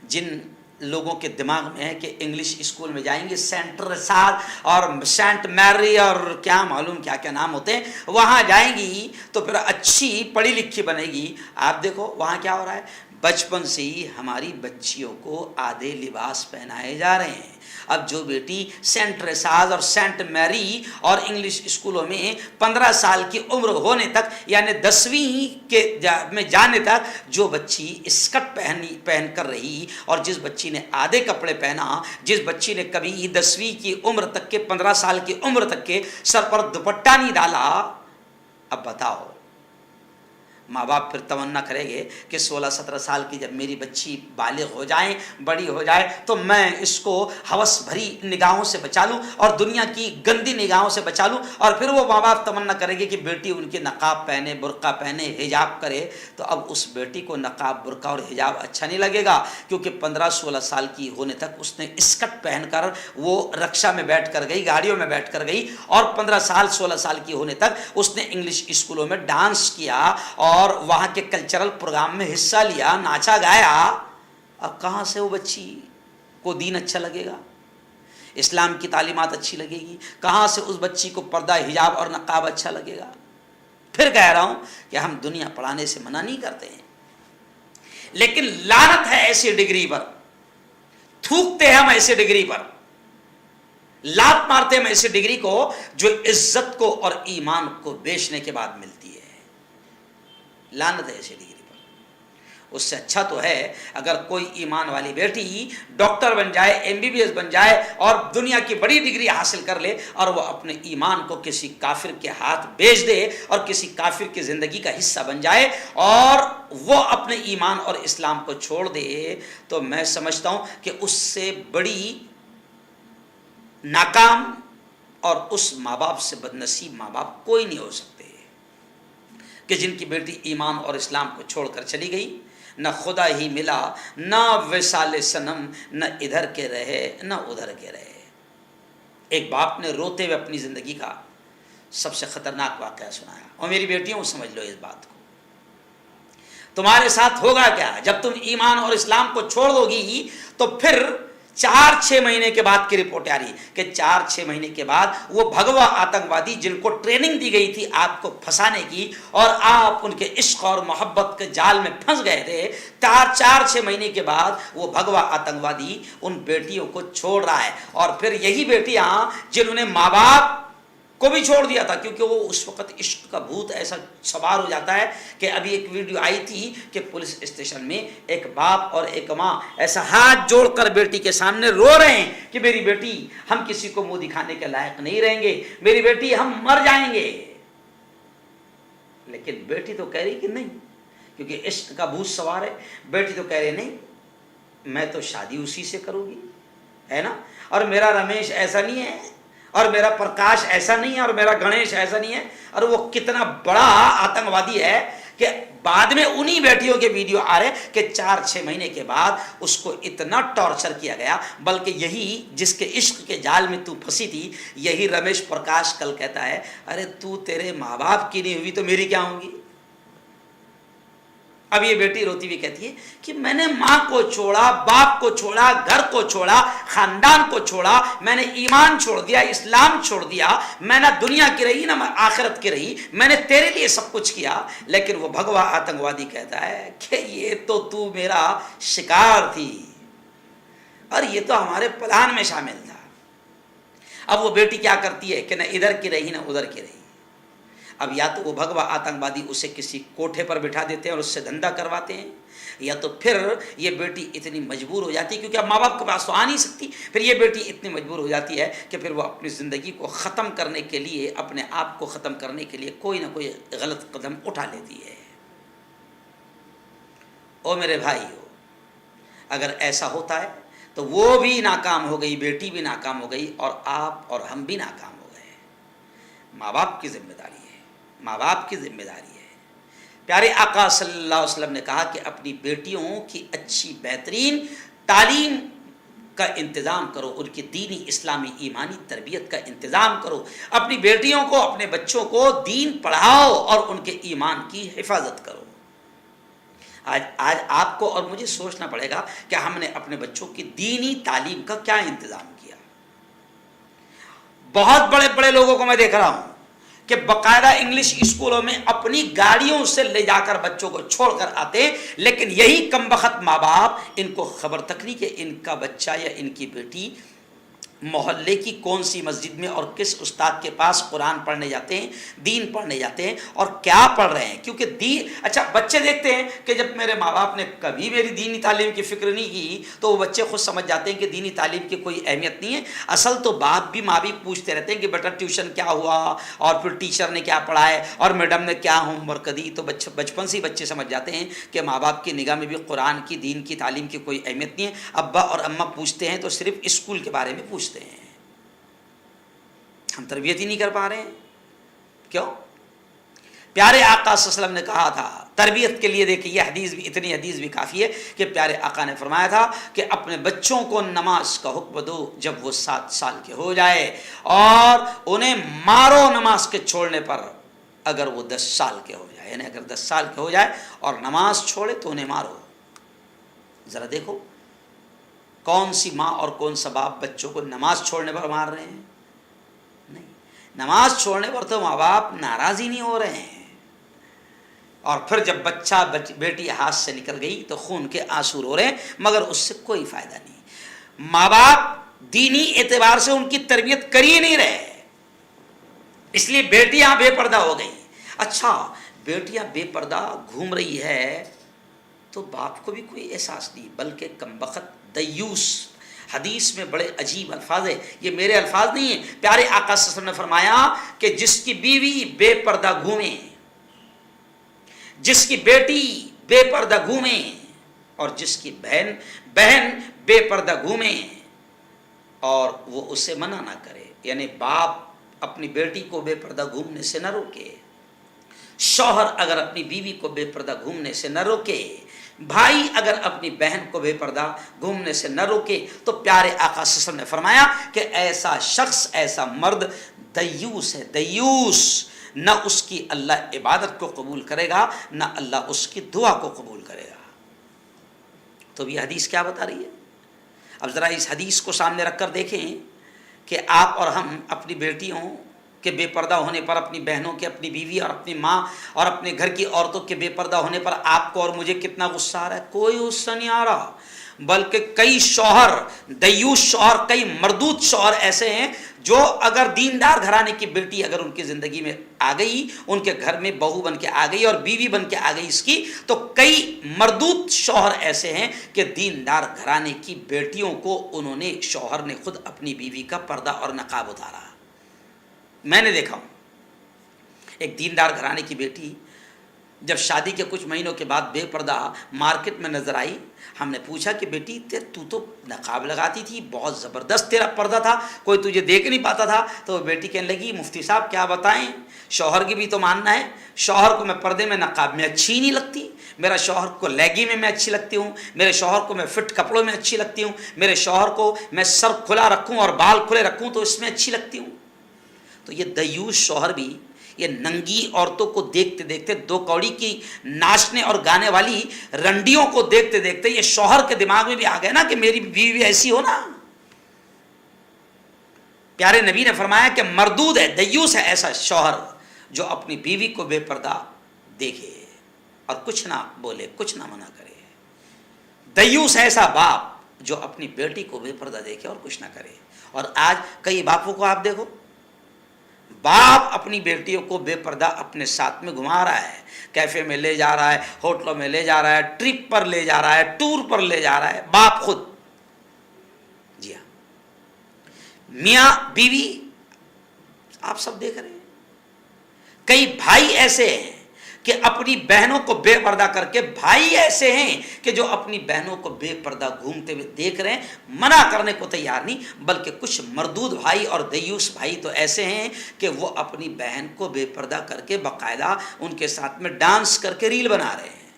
جن لوگوں کے دماغ میں ہے کہ انگلش اسکول میں جائیں گے، سینٹ ریسال اور سینٹ میری اور کیا معلوم کیا کیا نام ہوتے ہیں، وہاں جائیں گی تو پھر اچھی پڑھی لکھی بنے گی۔ آپ دیکھو وہاں کیا ہو رہا ہے، بچپن سے ہی ہماری بچیوں کو آدھے لباس پہنائے جا رہے ہیں۔ اب جو بیٹی سینٹ ریساز اور سینٹ میری اور انگلش اسکولوں میں 15 سال کی عمر ہونے تک، یعنی 10ویں میں جانے تک جو بچی اسکرٹ پہن کر رہی، اور جس بچی نے آدھے کپڑے پہنا، جس بچی نے کبھی 10ویں کی عمر تک کے 15 سال کی عمر تک کے سر پر دوپٹہ نہیں ڈالا، اب بتاؤ ماں باپ پھر تمنا کریں گے کہ 16-17 سال کی جب میری بچی بالغ ہو جائیں، بڑی ہو جائے، تو میں اس کو ہوس بھری نگاہوں سے بچا لوں اور دنیا کی گندی نگاہوں سے بچا لوں، اور پھر وہ ماں باپ تمنا کریں گے کہ بیٹی ان کے نقاب پہنے، برقع پہنے، حجاب کرے۔ تو اب اس بیٹی کو نقاب، برقع اور حجاب اچھا نہیں لگے گا، کیونکہ 15-16 سال کی ہونے تک اس نے اسکرٹ پہن کر وہ رکشہ میں بیٹھ کر گئی، گاڑیوں میں بیٹھ کر گئی، اور 16 سال کی ہونے تک اس نے انگلش اسکولوں میں ڈانس کیا اور وہاں کے کلچرل پروگرام میں حصہ لیا، ناچا گایا۔ اب کہاں سے وہ بچی کو دین اچھا لگے گا، اسلام کی تعلیمات اچھی لگے گی؟ کہاں سے اس بچی کو پردہ، حجاب اور نقاب اچھا لگے گا؟ پھر کہہ رہا ہوں کہ ہم دنیا پڑھانے سے منع نہیں کرتے ہیں، لیکن لعنت ہے ایسی ڈگری پر، تھوکتے ہیں ہم ایسی ڈگری پر، لات مارتے ہیں ہم ایسی ڈگری کو جو عزت کو اور ایمان کو بیچنے کے بعد ملتی ہے۔ لعنت ہے ایسی ڈگری پر۔ اس سے اچھا تو ہے اگر کوئی ایمان والی بیٹی ڈاکٹر بن جائے، MBBS بن جائے اور دنیا کی بڑی ڈگری حاصل کر لے، اور وہ اپنے ایمان کو کسی کافر کے ہاتھ بیچ دے اور کسی کافر کی زندگی کا حصہ بن جائے اور وہ اپنے ایمان اور اسلام کو چھوڑ دے، تو میں سمجھتا ہوں کہ اس سے بڑی ناکام اور اس ماں باپ سے بدنصیب ماں باپ کوئی نہیں ہو سکتے کہ جن کی بیٹی ایمان اور اسلام کو چھوڑ کر چلی گئی، نہ خدا ہی ملا، نہ وصال صنم، نہ ادھر کے رہے نہ ادھر کے رہے۔ ایک باپ نے روتے ہوئے اپنی زندگی کا سب سے خطرناک واقعہ سنایا، اور میری بیٹیوں سمجھ لو اس بات کو، تمہارے ساتھ ہوگا کیا جب تم ایمان اور اسلام کو چھوڑ دو گی؟ تو پھر 4-6 مہینے کے بعد کی رپورٹ آ رہی کہ 4-6 مہینے کے بعد وہ بھگوا آتنکوادی جن کو ٹریننگ دی گئی تھی آپ کو پھنسانے کی، اور آپ ان کے عشق اور محبت کے جال میں پھنس گئے تھے، 4-6 مہینے کے بعد وہ بھگوا آتنکوادی ان بیٹیوں کو چھوڑ رہا ہے۔ اور پھر یہی بیٹیاں جنہوں نے ماں باپ کو بھی چھوڑ دیا تھا، کیونکہ وہ اس وقت عشق کا بھوت ایسا سوار ہو جاتا ہے کہ ابھی ایک ویڈیو آئی تھی کہ پولیس اسٹیشن میں ایک باپ اور ایک ماں ایسا ہاتھ جوڑ کر بیٹی کے سامنے رو رہے ہیں کہ میری بیٹی، ہم کسی کو منہ دکھانے کے لائق نہیں رہیں گے، میری بیٹی ہم مر جائیں گے. لیکن بیٹی تو کہہ رہی کہ نہیں، کیونکہ عشق کا بھوت سوار ہے. بیٹی تو کہہ رہے نہیں، میں تو شادی اسی سے کروں گی، ہے نا، اور میرا رمیش ایسا نہیں ہے، اور میرا پرکاش ایسا نہیں ہے، اور میرا گنیش ایسا نہیں ہے. اور وہ کتنا بڑا آتنکوادی ہے کہ بعد میں انہی بیٹیوں کے ویڈیو آ رہے کہ 4-6 مہینے کے بعد اس کو اتنا ٹارچر کیا گیا. بلکہ یہی جس کے عشق کے جال میں تو پھنسی تھی، یہی رمیش پرکاش کل کہتا ہے ارے تو تیرے ماں باپ کی نہیں ہوئی تو میری کیا ہوں گی. اب یہ بیٹی روتی ہوئی کہتی ہے کہ میں نے ماں کو چھوڑا، باپ کو چھوڑا، گھر کو چھوڑا، خاندان کو چھوڑا، میں نے ایمان چھوڑ دیا، اسلام چھوڑ دیا، میں نہ دنیا کی رہی نہ آخرت کی رہی، میں نے تیرے لیے سب کچھ کیا. لیکن وہ بھگوا آتنکوادی کہتا ہے کہ یہ تو میرا شکار تھی، اور یہ تو ہمارے پلان میں شامل تھا. اب وہ بیٹی کیا کرتی ہے کہ نہ ادھر کی رہی نہ ادھر کی رہی. اب یا تو وہ بھگوا آتنکوادی اسے کسی کوٹھے پر بٹھا دیتے ہیں اور اس سے دھندا کرواتے ہیں، یا تو پھر یہ بیٹی اتنی مجبور ہو جاتی ہے، کیونکہ اب ماں باپ کے پاس تو آ نہیں سکتی، پھر یہ بیٹی اتنی مجبور ہو جاتی ہے کہ پھر وہ اپنی زندگی کو ختم کرنے کے لیے، اپنے آپ کو ختم کرنے کے لیے کوئی نہ کوئی غلط قدم اٹھا لیتی ہے. او میرے بھائیو، اگر ایسا ہوتا ہے تو وہ بھی ناکام ہو گئی، بیٹی بھی ناکام ہو گئی، اور آپ اور ہم بھی ناکام ہو گئے. ماں باپ کی ذمہ داری ہے، ماں باپ کی ذمہ داری ہے. پیارے آقا صلی اللہ علیہ وسلم نے کہا کہ اپنی بیٹیوں کی اچھی بہترین تعلیم کا انتظام کرو، ان کی دینی اسلامی ایمانی تربیت کا انتظام کرو. اپنی بیٹیوں کو، اپنے بچوں کو دین پڑھاؤ اور ان کے ایمان کی حفاظت کرو. آج آپ کو اور مجھے سوچنا پڑے گا کہ ہم نے اپنے بچوں کی دینی تعلیم کا کیا انتظام کیا. بہت بڑے بڑے لوگوں کو میں دیکھ رہا ہوں کہ باقاعدہ انگلش اسکولوں میں اپنی گاڑیوں سے لے جا کر بچوں کو چھوڑ کر آتے ہیں، لیکن یہی کمبخت ماں باپ ان کو خبر تک نہیں کہ ان کا بچہ یا ان کی بیٹی محلے کی کون سی مسجد میں اور کس استاد کے پاس قرآن پڑھنے جاتے ہیں، دین پڑھنے جاتے ہیں، اور کیا پڑھ رہے ہیں. کیونکہ دین، اچھا بچے دیکھتے ہیں کہ جب میرے ماں باپ نے کبھی میری دینی تعلیم کی فکر نہیں کی تو وہ بچے خود سمجھ جاتے ہیں کہ دینی تعلیم کی کوئی اہمیت نہیں ہے. اصل تو باپ بھی ماں بھی پوچھتے رہتے ہیں کہ بیٹا ٹیوشن کیا ہوا، اور پھر ٹیچر نے کیا پڑھائے، اور میڈم نے کیا ہوم ورک دی. تو بچپن سے ہی بچے سمجھ جاتے ہیں کہ ماں باپ کی نگاہ میں بھی قرآن کی، دین کی تعلیم کی کوئی اہمیت نہیں ہے. ابا اور اماں پوچھتے ہیں تو صرف اسکول کے بارے میں پوچھتے ہیں. ہم تربیت ہی نہیں کر پا رہے ہیں. کیوں؟ پیارے آقا صلی اللہ علیہ وسلم نے کہا تھا تربیت کے لیے، دیکھیں یہ حدیث بھی، اتنی حدیث بھی کافی ہے کہ پیارے آقا نے فرمایا تھا کہ اپنے بچوں کو نماز کا حکم دو جب وہ 7 سال کے ہو جائے، اور انہیں مارو نماز کے چھوڑنے پر اگر وہ 10 سال کے ہو جائے. یعنی اگر 10 سال کے ہو جائے اور نماز چھوڑے تو انہیں مارو. ذرا دیکھو کون سی ماں اور کون سا باپ بچوں کو نماز چھوڑنے پر مار رہے ہیں. نہیں، نماز چھوڑنے پر تو ماں باپ ناراض ہی نہیں ہو رہے ہیں، اور پھر جب بچہ بیٹی ہاتھ سے نکل گئی تو خون کے آنسو رو رہے ہیں، مگر اس سے کوئی فائدہ نہیں. ماں باپ دینی اعتبار سے ان کی تربیت کر ہی نہیں رہے، اس لیے بیٹیاں بے پردہ ہو گئی. اچھا بیٹیاں بے پردہ گھوم رہی ہے تو باپ کو بھی کوئی احساس نہیں، بلکہ کمبخت دیوس. حدیث میں بڑے عجیب الفاظ ہیں، یہ میرے الفاظ نہیں ہیں، پیارے آقا صلی اللہ علیہ وسلم نے فرمایا کہ جس کی بیوی بے پردہ گھومے، جس کی بیٹی بے پردہ گھومے، اور جس کی بہن بے پردہ گھومے اور وہ اسے منع نہ کرے، یعنی باپ اپنی بیٹی کو بے پردہ گھومنے سے نہ روکے، شوہر اگر اپنی بیوی کو بے پردہ گھومنے سے نہ روکے، بھائی اگر اپنی بہن کو بے پردہ گھومنے سے نہ روکے، تو پیارے آقا صلی اللہ علیہ وسلم نے فرمایا کہ ایسا شخص، ایسا مرد دیوس ہے. دیوس نہ اس کی اللہ عبادت کو قبول کرے گا، نہ اللہ اس کی دعا کو قبول کرے گا. تو یہ حدیث کیا بتا رہی ہے؟ اب ذرا اس حدیث کو سامنے رکھ کر دیکھیں کہ آپ اور ہم اپنی بیٹیوں کہ بے پردہ ہونے پر اپنی بہنوں کے، اپنی بیوی اور اپنی ماں اور اپنے گھر کی عورتوں کے بے پردہ ہونے پر آپ کو اور مجھے کتنا غصہ آ رہا ہے؟ کوئی غصہ نہیں آ رہا، بلکہ کئی شوہر، دیوس شوہر، کئی مردود شوہر ایسے ہیں جو اگر دیندار گھرانے کی بیٹی اگر ان کی زندگی میں آ گئی، ان کے گھر میں بہو بن کے آ گئی اور بیوی بن کے آ گئی اس کی، تو کئی مردود شوہر ایسے ہیں کہ دیندار گھرانے کی بیٹیوں کو انہوں نے، شوہر نے خود اپنی بیوی کا پردہ اور نقاب اتارا۔ میں نے دیکھا ہوں ایک دیندار گھرانے کی بیٹی جب شادی کے کچھ مہینوں کے بعد بے پردہ مارکیٹ میں نظر آئی، ہم نے پوچھا کہ بیٹی تو نقاب لگاتی تھی، بہت زبردست تیرا پردہ تھا، کوئی تجھے دیکھ نہیں پاتا تھا۔ تو وہ بیٹی کہنے لگی مفتی صاحب کیا بتائیں، شوہر کی بھی تو ماننا ہے، شوہر کو میں پردے میں نقاب میں اچھی نہیں لگتی، میرا شوہر کو لیگی میں اچھی لگتی ہوں، میرے شوہر کو میں فٹ کپڑوں میں اچھی لگتی ہوں، میرے شوہر کو میں سر کھلا رکھوں اور بال کھلے رکھوں تو اس میں اچھی لگتی ہوں۔ تو یہ دیوس شوہر بھی یہ ننگی عورتوں کو دیکھتے دیکھتے، دو کوڑی کی ناچنے اور گانے والی رنڈیوں کو دیکھتے دیکھتے یہ شوہر کے دماغ میں بھی آ گیا نا کہ میری بیوی ایسی ہو نا۔ پیارے نبی نے فرمایا کہ مردود ہے، دیوس ہے ایسا شوہر جو اپنی بیوی کو بے پردہ دیکھے اور کچھ نہ بولے، کچھ نہ منع کرے۔ دیوس ہے ایسا باپ جو اپنی بیٹی کو بے پردہ دیکھے اور کچھ نہ کرے۔ اور آج کئی باپوں کو آپ دیکھو، باپ اپنی بیٹیوں کو بے پردہ اپنے ساتھ میں گھما رہا ہے، کیفے میں لے جا رہا ہے، ہوٹلوں میں لے جا رہا ہے، ٹرپ پر لے جا رہا ہے، ٹور پر لے جا رہا ہے، باپ خود۔ جی ہاں، میاں بیوی آپ سب دیکھ رہے ہیں۔ کئی بھائی ایسے ہیں کہ اپنی بہنوں کو بے پردہ کر کے، بھائی ایسے ہیں کہ جو اپنی بہنوں کو بے پردہ گھومتے ہوئے دیکھ رہے ہیں، منع کرنے کو تیار نہیں، بلکہ کچھ مردود بھائی اور دیوس بھائی تو ایسے ہیں کہ وہ اپنی بہن کو بے پردہ کر کے باقاعدہ ان کے ساتھ میں ڈانس کر کے ریل بنا رہے ہیں۔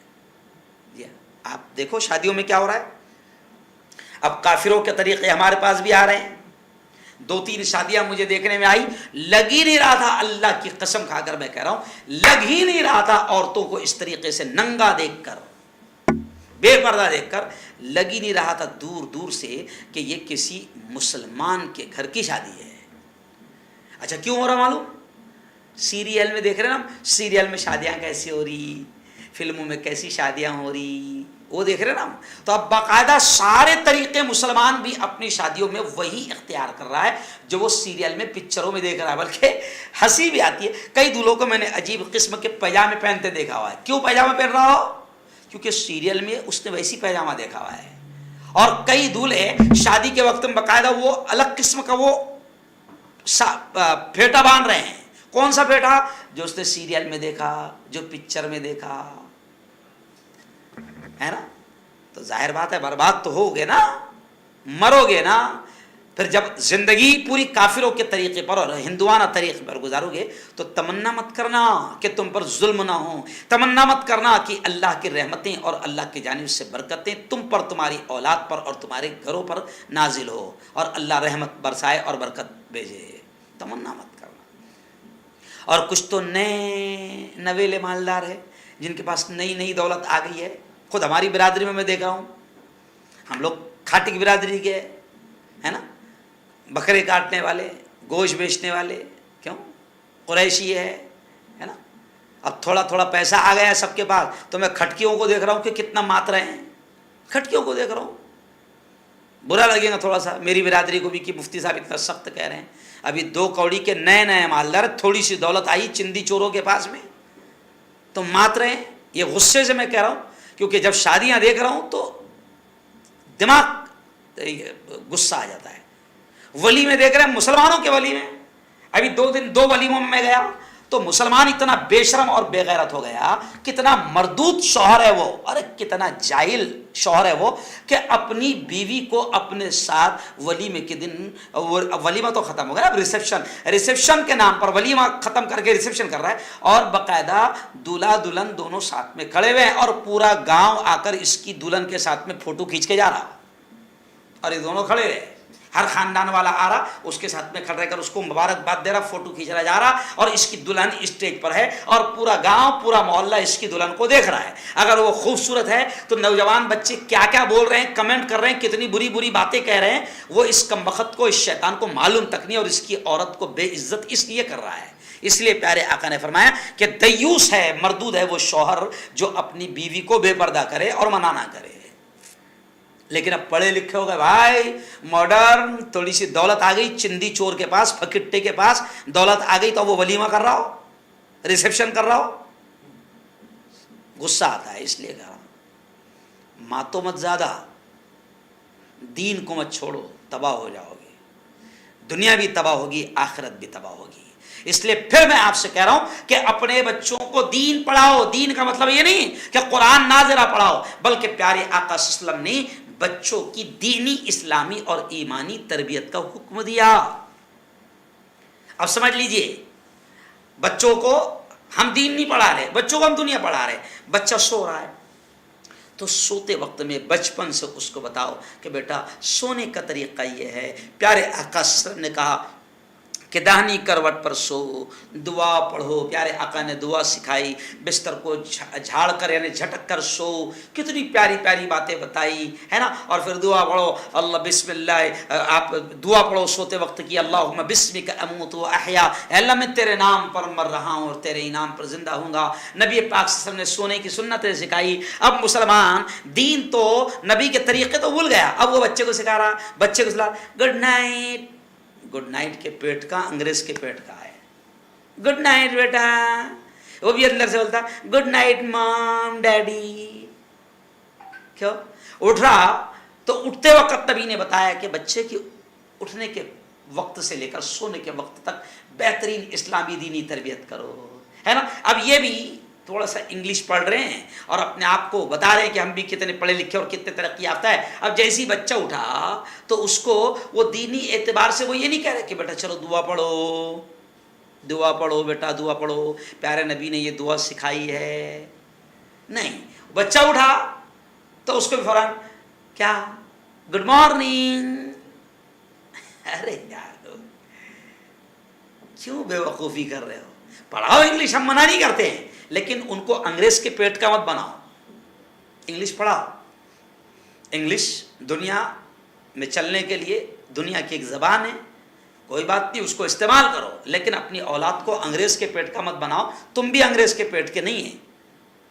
جی آپ دیکھو شادیوں میں کیا ہو رہا ہے، اب کافروں کے طریقے ہمارے پاس بھی آ رہے ہیں۔ 2-3 شادیاں مجھے دیکھنے میں آئی، لگ ہی نہیں رہا تھا، اللہ کی قسم کھا کر میں کہہ رہا ہوں، لگ ہی نہیں رہا تھا عورتوں کو اس طریقے سے ننگا دیکھ کر، بے پردہ دیکھ کر، لگ ہی نہیں رہا تھا دور دور سے کہ یہ کسی مسلمان کے گھر کی شادی ہے۔ اچھا کیوں ہو رہا معلوم؟ سیریل میں دیکھ رہے ہیں نا، سیریل میں شادیاں کیسی ہو رہی، فلموں میں کیسی شادیاں ہو رہی، وہ دیکھ رہے نا ہم۔ تو اب باقاعدہ سارے طریقے مسلمان بھی اپنی شادیوں میں وہی اختیار کر رہا ہے جو وہ سیریل میں، پکچروں میں دیکھ رہا ہے، بلکہ ہنسی بھی آتی ہے۔ کئی دولوں کو میں نے عجیب قسم کے پیجامے پہنتے دیکھا ہوا ہے۔ کیوں پیجامہ پہن رہا ہو؟ کیونکہ سیریل میں اس نے ویسی پیجامہ دیکھا ہوا ہے۔ اور کئی دولہے شادی کے وقت میں باقاعدہ وہ الگ قسم کا وہ پھیٹا باندھ رہے ہیں۔ کون سا پھیٹا؟ جو اس نے سیریل میں دیکھا، جو پکچر میں دیکھا ہے نا۔ تو ظاہر بات ہے برباد تو ہوگے نا، مرو گے نا۔ پھر جب زندگی پوری کافروں کے طریقے پر اور ہندوانہ طریقے پر گزارو گے تو تمنا مت کرنا کہ تم پر ظلم نہ ہو، تمنا مت کرنا کہ اللہ کی رحمتیں اور اللہ کی جانب سے برکتیں تم پر، تمہاری اولاد پر اور تمہارے گھروں پر نازل ہو اور اللہ رحمت برسائے اور برکت بھیجے۔ تمنا مت کرنا۔ اور کچھ تو نئے نویلے مالدار ہے جن کے پاس نئی نئی دولت آ گئی ہے۔ خود ہماری برادری میں دیکھا ہوں، ہم لوگ کھاٹی کی برادری کے ہے نا، بکرے کاٹنے والے، گوشت بیچنے والے، کیوں قریشی ہے نا۔ اب تھوڑا تھوڑا پیسہ آ گیا ہے سب کے پاس، تو میں کھٹکیوں کو دیکھ رہا ہوں کہ کتنا مات رہے ہیں، کھٹکیوں کو دیکھ رہا ہوں۔ برا لگے گا تھوڑا سا میری برادری کو بھی کہ مفتی صاحب اتنا سخت کہہ رہے ہیں۔ ابھی 2 کوڑی کے نئے نئے مالدار، تھوڑی سی دولت آئی چندی چوروں کے پاس میں تو مات رہے ہیں۔ یہ غصے سے میں کہہ رہا ہوں، کیونکہ جب شادیاں دیکھ رہا ہوں تو دماغ غصہ آ جاتا ہے۔ ولی میں دیکھ رہے ہیں، مسلمانوں کے ولی میں ابھی 2 دن 2 ولیموں میں گیا تو مسلمان اتنا بے شرم اور بے غیرت ہو گیا، کتنا مردود شوہر ہے وہ، ارے کتنا جاہل شوہر ہے وہ کہ اپنی بیوی کو اپنے ساتھ ولیمے کے دن، ولیمہ تو ختم ہو گیا، اب ریسیپشن کے نام پر ولیمہ ختم کر کے ریسیپشن کر رہا ہے، اور باقاعدہ دولہا دلہن دونوں ساتھ میں کھڑے ہوئے ہیں اور پورا گاؤں آ کر اس کی دلہن کے ساتھ میں فوٹو کھینچ کے جا رہا، اور یہ دونوں کھڑے رہے۔ ہر خاندان والا آ رہا، اس کے ساتھ میں کھڑ رہ کر اس کو مبارکباد دے رہا، فوٹو کھینچا جا رہا، اور اس کی دلہن اسٹیج پر ہے اور پورا گاؤں پورا محلہ اس کی دلہن کو دیکھ رہا ہے۔ اگر وہ خوبصورت ہے تو نوجوان بچے کیا کیا بول رہے ہیں، کمنٹ کر رہے ہیں، کتنی بری بری باتیں کہہ رہے ہیں، وہ اس کمبخت کو، اس شیطان کو معلوم تک نہیں، اور اس کی عورت کو بے عزت اس لیے کر رہا ہے۔ اس لیے پیارے آقا نے فرمایا کہ دیوس ہے، مردود ہے وہ شوہر جو اپنی بیوی کو بے پردہ کرے اور منع نہ کرے۔ لیکن اب پڑھے لکھے ہو گئے بھائی، ماڈرن، تھوڑی سی دولت آ گئی، چندی چور کے پاس، پھکٹے کے پاس دولت آ گئی تو وہ ولیمہ کر رہا ہو، ریسیپشن کر رہا ہو، غصہ آتا ہے۔ اس لیے کہا ماتو مت زیادہ، دین کو مت چھوڑو، تباہ ہو جاؤ گے، دنیا بھی تباہ ہوگی، آخرت بھی تباہ ہوگی۔ اس لیے پھر میں آپ سے کہہ رہا ہوں کہ اپنے بچوں کو دین پڑھاؤ۔ دین کا مطلب یہ نہیں کہ قرآن ناظرہ پڑھاؤ، بلکہ پیارے آقا صلی اللہ علیہ وسلم نے بچوں کی دینی، اسلامی اور ایمانی تربیت کا حکم دیا۔ اب سمجھ لیجئے، بچوں کو ہم دین نہیں پڑھا رہے، بچوں کو ہم دنیا پڑھا رہے۔ بچہ سو رہا ہے تو سوتے وقت میں بچپن سے اس کو بتاؤ کہ بیٹا سونے کا طریقہ یہ ہے۔ پیارے آقا صلی اللہ علیہ وسلم نے کہا کہ داہنی کروٹ پر سو، دعا پڑھو۔ پیارے آقا نے دعا سکھائی، بستر کو جھاڑ کر یعنی جھٹک کر سو، کتنی پیاری پیاری باتیں بتائی ہے نا۔ اور پھر دعا پڑھو، اللہ بسم اللہ، آپ دعا پڑھو سوتے وقت کی، اللہم بسمک اموت و احیا، اے اللہ میں تیرے نام پر مر رہا ہوں اور تیرے انعام پر زندہ ہوں گا۔ نبی پاک صلی اللہ علیہ وسلم نے سونے کی سنتیں سکھائی۔ اب مسلمان دین تو نبی کے طریقے تو بھول گیا، اب وہ بچے کو سکھا رہا، بچے کو سکھا گڈ نائٹ۔ گڈ نائٹ کے پیٹ کا انگریز کے پیٹ کا ہے، گڈ نائٹ بیٹا، وہ بھی اندر سے بولتا گڈ نائٹ مام ڈیڈی۔ کیوں اٹھ رہا تو اٹھتے وقت نبی نے بتایا کہ بچے کی اٹھنے کے وقت سے لے کر سونے کے وقت تک بہترین اسلامی دینی تربیت کرو، ہے نا۔ اب یہ بھی تھوڑا سا انگلش پڑھ رہے ہیں اور اپنے آپ کو بتا رہے ہیں کہ ہم بھی کتنے پڑھے لکھے اور کتنے ترقی یافتہ ہے۔ اب جیسی بچہ اٹھا تو اس کو وہ دینی اعتبار سے وہ یہ نہیں کہہ رہے کہ بیٹا چلو دعا پڑھو، دعا پڑھو بیٹا، دعا پڑھو، پیارے نبی نے یہ دعا سکھائی ہے، نہیں۔ بچہ اٹھا تو اس کو بھی فوراً کیا گڈ مارننگ۔ ارے یار کیوں بے وقوفی کر رہے ہو؟ پڑھاؤ انگلش، ہم منع نہیں کرتے ہیں، لیکن ان کو انگریز کے پیٹ کا مت بناؤ۔ انگلش پڑھاؤ، انگلش دنیا میں چلنے کے لیے دنیا کی ایک زبان ہے، کوئی بات نہیں، اس کو استعمال کرو، لیکن اپنی اولاد کو انگریز کے پیٹ کا مت بناؤ۔ تم بھی انگریز کے پیٹ کے نہیں ہیں،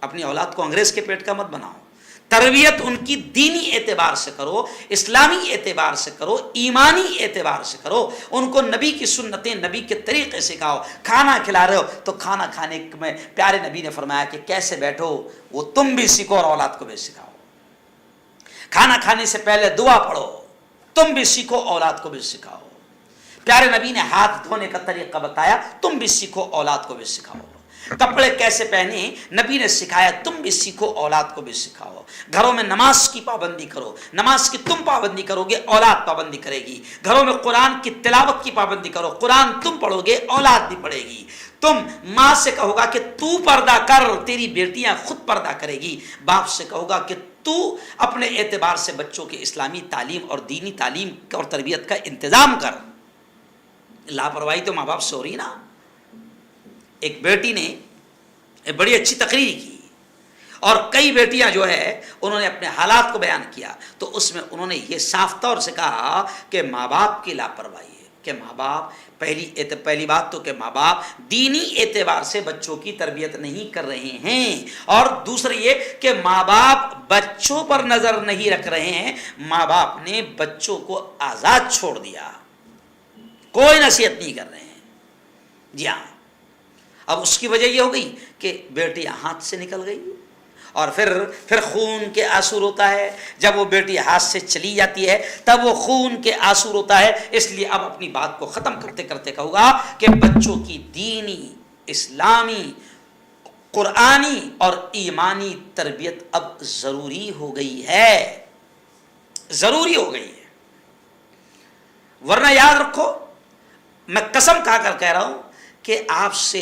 اپنی اولاد کو انگریز کے پیٹ کا مت بناؤ۔ تربیت ان کی دینی اعتبار سے کرو، اسلامی اعتبار سے کرو، ایمانی اعتبار سے کرو۔ ان کو نبی کی سنتیں، نبی کے طریقے سکھاؤ۔ کھانا کھلا رہے ہو تو کھانا کھانے میں پیارے نبی نے فرمایا کہ کیسے بیٹھو، وہ تم بھی سیکھو اور اولاد کو بھی سکھاؤ۔ کھانا کھانے سے پہلے دعا پڑھو، تم بھی سیکھو، اولاد کو بھی سکھاؤ۔ پیارے نبی نے ہاتھ دھونے کا طریقہ بتایا، تم بھی سیکھو، اولاد کو بھی سکھاؤ۔ کپڑے کیسے پہنے نبی نے سکھایا، تم بھی سیکھو، اولاد کو بھی سکھاؤ۔ گھروں میں نماز کی پابندی کرو، نماز کی تم پابندی کرو گے، اولاد پابندی کرے گی۔ گھروں میں قرآن کی تلاوت کی پابندی کرو، قرآن تم پڑھو گے، اولاد بھی پڑھے گی۔ تم ماں سے کہو گا کہ تو پردہ کر، تیری بیٹیاں خود پردہ کرے گی۔ باپ سے کہو گا کہ تو اپنے اعتبار سے بچوں کے اسلامی تعلیم اور دینی تعلیم اور تربیت کا انتظام کر۔ لاپرواہی تو ماں باپ سے ہو رہی نا۔ ایک بیٹی نے ایک بڑی اچھی تقریر کی اور کئی بیٹیاں جو ہے انہوں نے اپنے حالات کو بیان کیا، تو اس میں انہوں نے یہ صاف طور سے کہا کہ ماں باپ کی لاپرواہی ہے، کہ ماں باپ پہلی بات تو کہ ماں باپ دینی اعتبار سے بچوں کی تربیت نہیں کر رہے ہیں، اور دوسری یہ کہ ماں باپ بچوں پر نظر نہیں رکھ رہے ہیں، ماں باپ نے بچوں کو آزاد چھوڑ دیا، کوئی نصیحت نہیں کر رہے ہیں۔ جی ہاں، اب اس کی وجہ یہ ہو گئی کہ بیٹی ہاتھ سے نکل گئی، اور پھر خون کے آنسو روتا ہے۔ جب وہ بیٹی ہاتھ سے چلی جاتی ہے تب وہ خون کے آنسو روتا ہے۔ اس لیے اب اپنی بات کو ختم کرتے کرتے کہوں گا کہ بچوں کی دینی، اسلامی، قرآنی اور ایمانی تربیت اب ضروری ہو گئی ہے، ضروری ہو گئی ہے۔ ورنہ یاد رکھو، میں قسم کھا کر کہہ رہا ہوں کہ آپ سے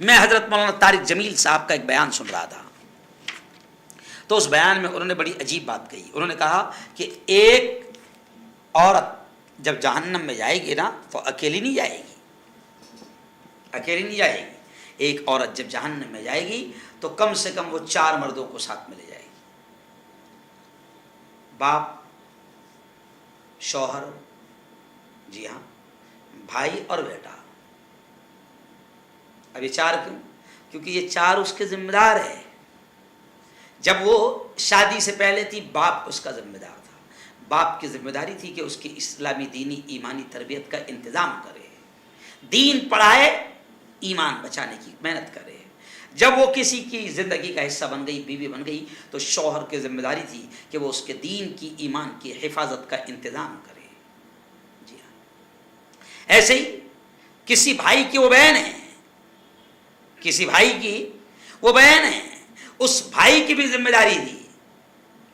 میں حضرت مولانا طارق جمیل صاحب کا ایک بیان سن رہا تھا، تو اس بیان میں انہوں نے بڑی عجیب بات کہی. انہوں نے کہا کہ ایک عورت جب جہنم میں جائے گی نا تو اکیلی نہیں جائے گی، اکیلی نہیں جائے گی. ایک عورت جب جہنم میں جائے گی تو کم سے کم وہ 4 مردوں کو ساتھ میں لے جائے گی. باپ، شوہر، جی ہاں، بھائی اور بیٹا. اب یہ 4 کیوں؟ کیونکہ یہ 4 اس کے ذمہ دار ہے. جب وہ شادی سے پہلے تھی باپ اس کا ذمہ دار تھا. باپ کی ذمہ داری تھی کہ اس کی اسلامی دینی ایمانی تربیت کا انتظام کرے، دین پڑھائے، ایمان بچانے کی محنت کرے. جب وہ کسی کی زندگی کا حصہ بن گئی، بیوی بن گئی، تو شوہر کی ذمہ داری تھی کہ وہ اس کے دین کی ایمان کی حفاظت کا انتظام کرے. جی ہاں، ایسے ہی کسی بھائی کی وہ بہن ہے، کسی بھائی کی وہ بہن ہے، اس بھائی کی بھی ذمہ داری تھی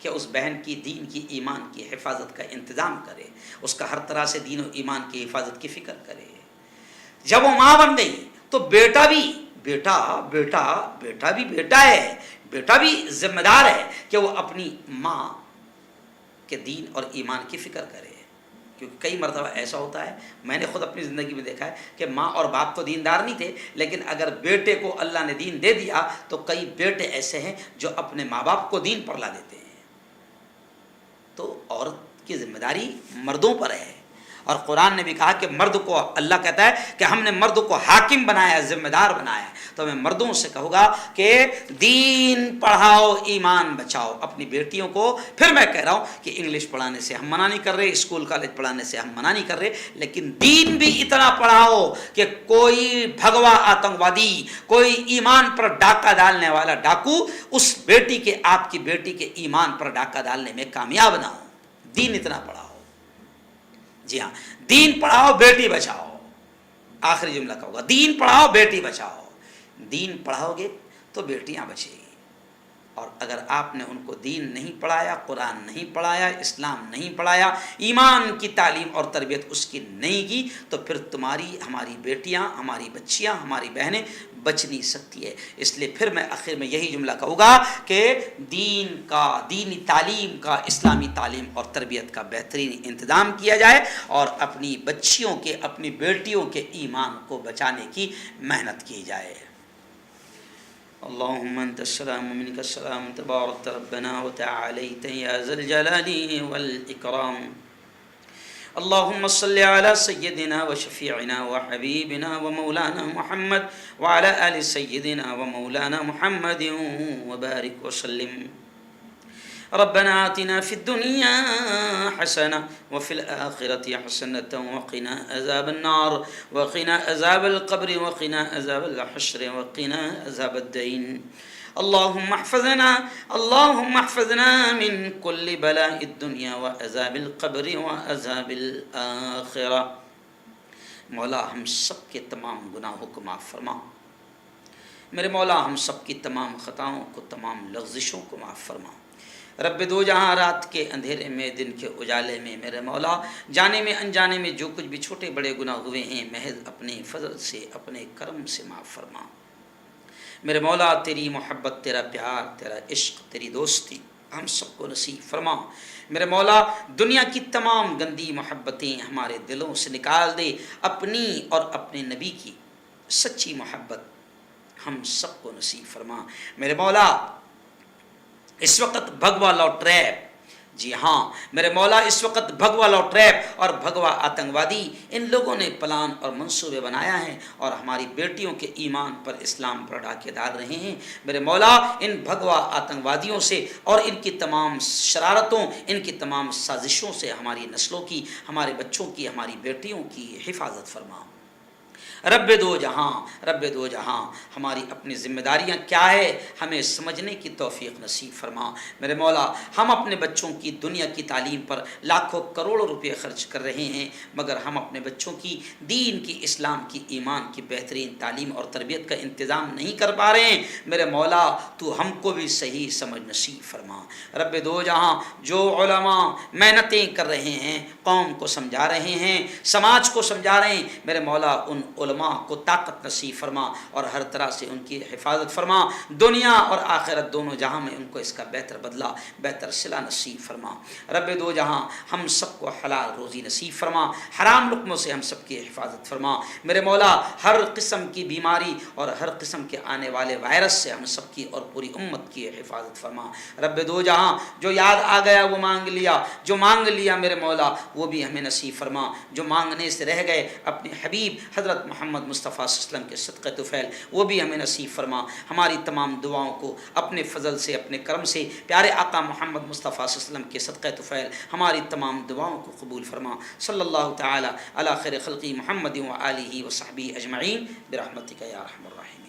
کہ اس بہن کی دین کی ایمان کی حفاظت کا انتظام کرے، اس کا ہر طرح سے دین و ایمان کی حفاظت کی فکر کرے. جب وہ ماں بن گئی تو بیٹا بھی بیٹا ہے، بیٹا بھی ذمہ دار ہے کہ وہ اپنی ماں کے دین اور ایمان کی فکر کرے. کیونکہ کئی مرتبہ ایسا ہوتا ہے، میں نے خود اپنی زندگی میں دیکھا ہے کہ ماں اور باپ تو دیندار نہیں تھے، لیکن اگر بیٹے کو اللہ نے دین دے دیا تو کئی بیٹے ایسے ہیں جو اپنے ماں باپ کو دین پڑھلا دیتے ہیں. تو عورت کی ذمہ داری مردوں پر ہے، اور قرآن نے بھی کہا کہ مرد کو، اللہ کہتا ہے کہ ہم نے مرد کو حاکم بنایا، ذمہ دار بنایا. تو میں مردوں سے کہوں گا کہ دین پڑھاؤ، ایمان بچاؤ اپنی بیٹیوں کو. پھر میں کہہ رہا ہوں کہ انگلش پڑھانے سے ہم منع نہیں کر رہے، اسکول کالج پڑھانے سے ہم منع نہیں کر رہے، لیکن دین بھی اتنا پڑھاؤ کہ کوئی بھگوا آتنکوادی، کوئی ایمان پر ڈاکہ ڈالنے والا ڈاکو اس بیٹی کے، آپ کی بیٹی کے ایمان پر ڈاکہ ڈالنے میں کامیاب نہ ہو. دین اتنا پڑھاؤ. جی ہاں، دین پڑھاؤ بیٹی بچاؤ. آخری جملہ کہوں گا، دین پڑھاؤ بیٹی بچاؤ. دین پڑھاؤ گے تو بیٹیاں بچے گی، اور اگر آپ نے ان کو دین نہیں پڑھایا، قرآن نہیں پڑھایا، اسلام نہیں پڑھایا، ایمان کی تعلیم اور تربیت اس کی نہیں کی، تو پھر تمہاری، ہماری بیٹیاں، ہماری بچیاں، ہماری بہنیں بچ نہیں سکتی ہے. اس لیے پھر میں آخر میں یہی جملہ کہوں گا کہ دین کا، دینی تعلیم کا، اسلامی تعلیم اور تربیت کا بہترین انتظام کیا جائے، اور اپنی بچیوں کے، اپنی بیٹیوں کے ایمان کو بچانے کی محنت کی جائے. اللهم انت السلام ومنك السلام، تبارك ربنا وتعاليت يا ذا الجلال والاكرام. اللهم صل على سيدنا وشفيعنا وحبيبنا ومولانا محمد وعلى آل سيدنا ومولانا محمد وبارك وسلم. ربنا آتنا في الدنيا حسنة وفي الآخرة حسنة وقنا عذاب النار وقنا عذاب القبر وقنا عذاب الحشر وقنا عذاب الدين. اللهم احفظنا من كل بلاء الدنيا وعذاب القبر وعذاب الآخرة. مولا ہم سب کے تمام گناہوں کو معاف فرما. میرے مولا ہم سب کی تمام خطاؤں کو، تمام لغزشوں کو معاف فرما. رب دو جہاں، رات کے اندھیرے میں، دن کے اجالے میں، میرے مولا جانے میں انجانے میں جو کچھ بھی چھوٹے بڑے گناہ ہوئے ہیں، محض اپنے فضل سے، اپنے کرم سے معاف فرما. میرے مولا تیری محبت، تیرا پیار، تیرا عشق، تیری دوستی ہم سب کو نصیب فرما. میرے مولا دنیا کی تمام گندی محبتیں ہمارے دلوں سے نکال دے. اپنی اور اپنے نبی کی سچی محبت ہم سب کو نصیب فرما. میرے مولا اس وقت بھگوا لوٹریپ، جی ہاں میرے مولا اس وقت بھگوا لوٹریپ اور بھگوا آتنکوادی، ان لوگوں نے پلان اور منصوبے بنایا ہے اور ہماری بیٹیوں کے ایمان پر، اسلام پر ڈاکے ڈال رہے ہیں. میرے مولا ان بھگوا آتنکوادیوں سے اور ان کی تمام شرارتوں، ان کی تمام سازشوں سے ہماری نسلوں کی، ہمارے بچوں کی، ہماری بیٹیوں کی حفاظت فرما. رب دو جہاں ہماری اپنی ذمہ داریاں کیا ہے ہمیں سمجھنے کی توفیق نصیب فرما. میرے مولا ہم اپنے بچوں کی دنیا کی تعلیم پر لاکھوں کروڑوں روپے خرچ کر رہے ہیں، مگر ہم اپنے بچوں کی دین کی، اسلام کی، ایمان کی بہترین تعلیم اور تربیت کا انتظام نہیں کر پا رہے ہیں. میرے مولا تو ہم کو بھی صحیح سمجھ نصیب فرما. رب دو جہاں جو علماء محنتیں کر رہے ہیں، قوم کو سمجھا رہے ہیں، سماج کو سمجھا رہے ہیں، میرے مولا ان علماء کو طاقت نصیب فرما اور ہر طرح سے ان کی حفاظت فرما، دنیا اور آخرت دونوں جہاں میں ان کو اس کا بہتر بدلہ، بہتر صلہ نصیب فرما۔ رب دو جہاں ہم سب کو حلال روزی نصیب فرما، حرام لقموں سے ہم سب کی حفاظت فرما۔ میرے مولا ہر قسم کی بیماری اور ہر قسم کے آنے والے وائرس سے ہم سب کی اور پوری امت کی حفاظت فرما۔ رب دو جہاں جو یاد آ گیا وہ مانگ لیا، جو مانگ لیا میرے مولا وہ بھی ہمیں نصیب فرما، جو مانگنے سے رہ گئے اپنے حبیب حضرت محمد مصطفیٰ صلی اللہ علیہ وسلم کے صدقہ طفیل وہ بھی ہمیں نصیب فرما۔ ہماری تمام دعاؤں کو اپنے فضل سے، اپنے کرم سے، پیارے آقا محمد مصطفیٰ صلی اللہ علیہ وسلم کے صدقہ طفیل ہماری تمام دعاؤں کو قبول فرما۔ صلی اللہ تعالی علی خیر خلقی محمد و آلہ و صحبہ اجمعین برحمتک یا ارحم الراحمین۔